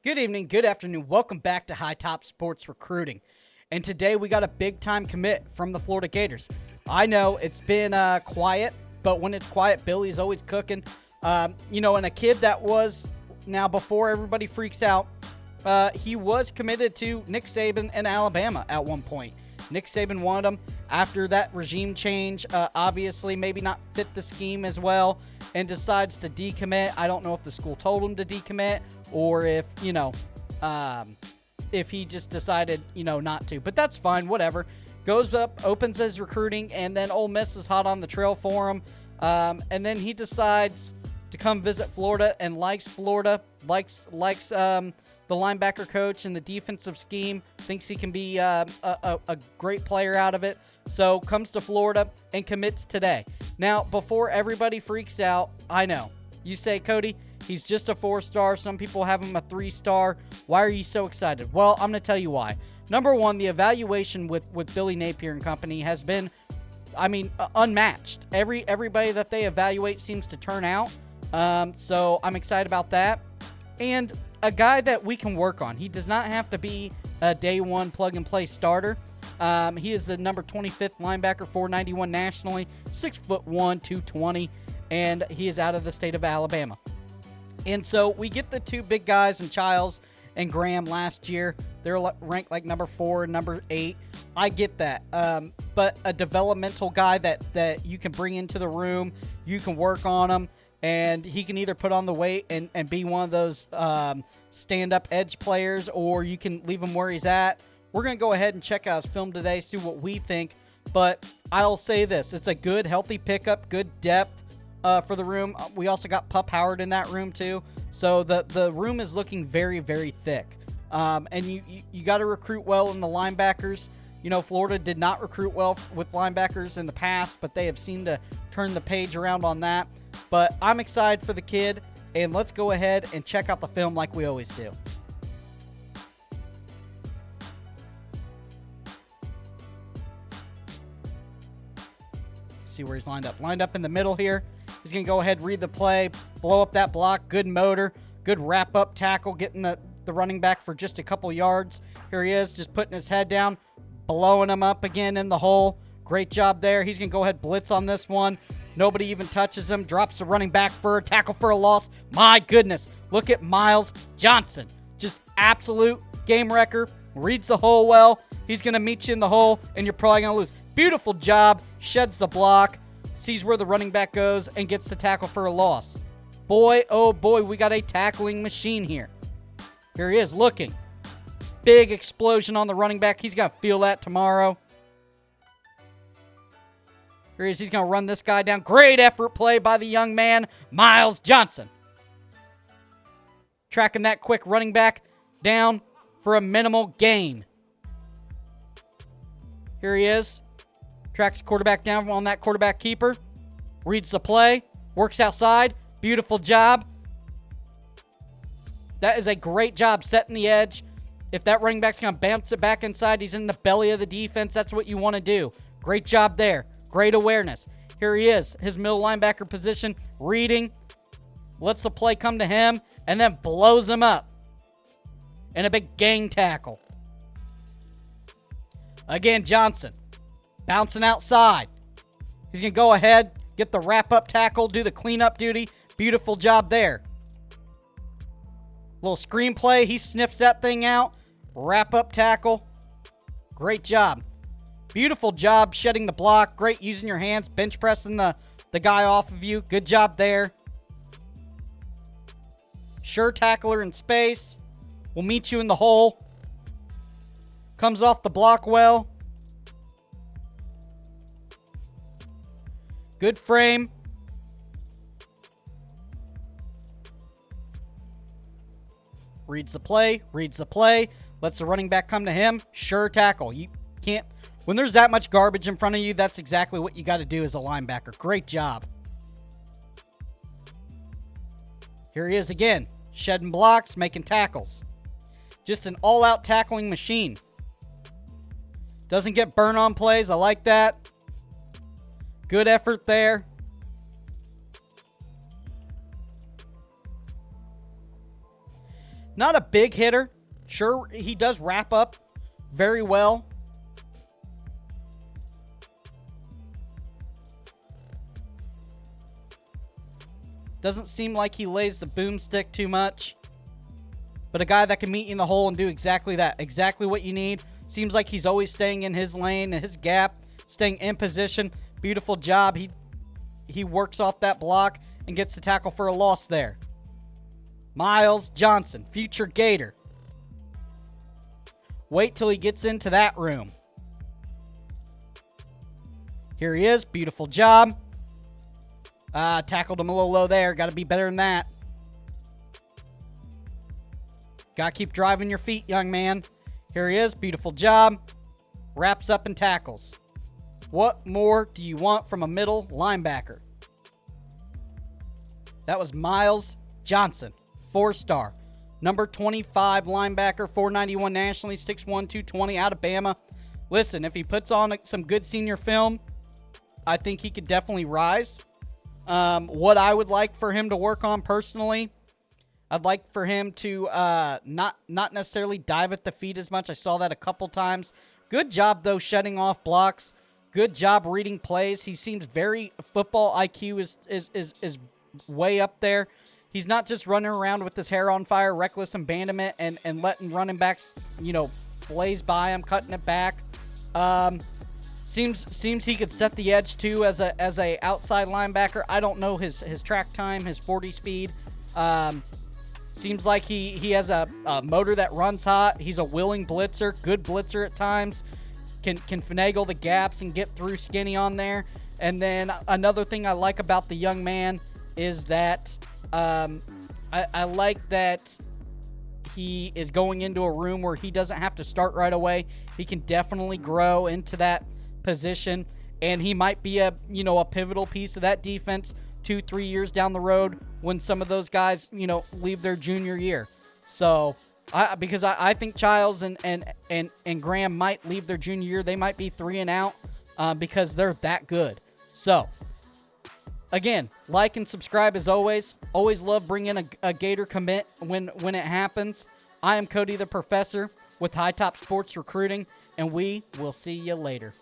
Good evening, good afternoon. Welcome back to High Top Sports Recruiting. And today we got a big time commit from the Florida Gators. I know it's been quiet, but when it's quiet, Billy's always cooking. And a kid that was, now before everybody freaks out, he was committed to Nick Saban and Alabama at one point. Nick Saban wanted him after that regime change, obviously maybe not fit the scheme as well, and decides to decommit. I don't know if the school told him to decommit or if he just decided, not to. But that's fine, whatever. Goes up, opens his recruiting, and then Ole Miss is hot on the trail for him. And then he decides to come visit Florida and likes Florida, likes the linebacker coach and the defensive scheme, thinks he can be a great player out of it. So comes to Florida and commits today. Now, before everybody freaks out, I know. You say, Cody, he's just a 4-star. Some people have him a 3-star. Why are you so excited? Well, I'm going to tell you why. Number one, the evaluation with Billy Napier and company has been, unmatched. Everybody that they evaluate seems to turn out. So I'm excited about that. And a guy that we can work on. He does not have to be a day one plug-and-play starter. He is the number 25th linebacker, 491 nationally, 6'1", 220, and he is out of the state of Alabama. And so we get the two big guys in Childs and Graham last year. They're ranked like number 4 and number 8. I get that. But a developmental guy that you can bring into the room, you can work on him, and he can either put on the weight and be one of those stand-up edge players, or you can leave him where he's at. We're going to go ahead and check out his film today, see what we think. But I'll say this. It's a good, healthy pickup, good depth for the room. We also got Pup Howard in that room, too. So the room is looking very, very thick. And you got to recruit well in the linebackers. Florida did not recruit well with linebackers in the past, but they have seemed to turn the page around on that. But I'm excited for the kid, and let's go ahead and check out the film like we always do. See where he's lined up. Lined up in the middle here. He's going to go ahead, read the play, blow up that block. Good motor, good wrap-up tackle, getting the running back for just a couple yards. Here he is, just putting his head down, blowing him up again in the hole. Great job there. He's going to go ahead, blitz on this one. Nobody even touches him. Drops the running back for a tackle for a loss. My goodness. Look at Myles Johnson. Just absolute game wrecker. Reads the hole well. He's going to meet you in the hole, and you're probably going to lose. Beautiful job. Sheds the block. Sees where the running back goes and gets the tackle for a loss. Boy, oh boy, we got a tackling machine here. Here he is looking. Big explosion on the running back. He's going to feel that tomorrow. Here he is. He's going to run this guy down. Great effort play by the young man, Myles Johnson. Tracking that quick running back down for a minimal gain. Here he is. Tracks the quarterback down on that quarterback keeper. Reads the play. Works outside. Beautiful job. That is a great job setting the edge. If that running back's going to bounce it back inside, he's in the belly of the defense. That's what you want to do. Great job there. Great awareness. Here he is. His middle linebacker position. Reading. Lets the play come to him. And then blows him up. And a big gang tackle. Again, Johnson. Bouncing outside. He's going to go ahead. Get the wrap-up tackle. Do the cleanup duty. Beautiful job there. Little screenplay. He sniffs that thing out. Wrap-up tackle. Great job. Beautiful job shedding the block. Great using your hands. Bench pressing the guy off of you. Good job there. Sure tackler in space. Will meet you in the hole. Comes off the block well. Good frame. Reads the play. Reads the play. Lets the running back come to him. Sure tackle. You can't. When there's that much garbage in front of you, that's exactly what you got to do as a linebacker. Great job. Here he is again. Shedding blocks, making tackles. Just an all-out tackling machine. Doesn't get burn on plays. I like that. Good effort there. Not a big hitter. Sure, he does wrap up very well. Doesn't seem like he lays the boomstick too much. But a guy that can meet you in the hole and do exactly that. Exactly what you need. Seems like he's always staying in his lane, in his gap, staying in position. Beautiful job. He works off that block and gets the tackle for a loss there. Myles Johnson, future Gator. Wait till he gets into that room. Here he is. Beautiful job. Tackled him a little low there. Got to be better than that. Got to keep driving your feet, young man. Here he is. Beautiful job. Wraps up and tackles. What more do you want from a middle linebacker? That was Myles Johnson, 4-star. Number 25 linebacker, 491 nationally, 6'1", 220 out of Bama. Listen, if he puts on some good senior film, I think he could definitely rise. What I would like for him to work on personally, I'd like for him to not necessarily dive at the feet as much. I saw that a couple times. Good job, though, shutting off blocks. Good job reading plays. He seems very football IQ is way up there. He's not just running around with his hair on fire, reckless abandonment, and letting running backs, blaze by him, cutting it back. Seems he could set the edge too as a outside linebacker. I don't know his track time, his 40 speed. Seems like he has a motor that runs hot. He's a willing blitzer, good blitzer at times. Can finagle the gaps and get through skinny on there. And then another thing I like about the young man is that I like that he is going into a room where he doesn't have to start right away. He can definitely grow into that position, and he might be a pivotal piece of that defense 2-3 years down the road when some of those guys leave their junior year. So because I think Childs and Graham might leave their junior year. They might be 3 and out because they're that good. So again, like and subscribe as always. Always love bringing a Gator commit when it happens. I am Cody the Professor with High Top Sports Recruiting, and we will see you later.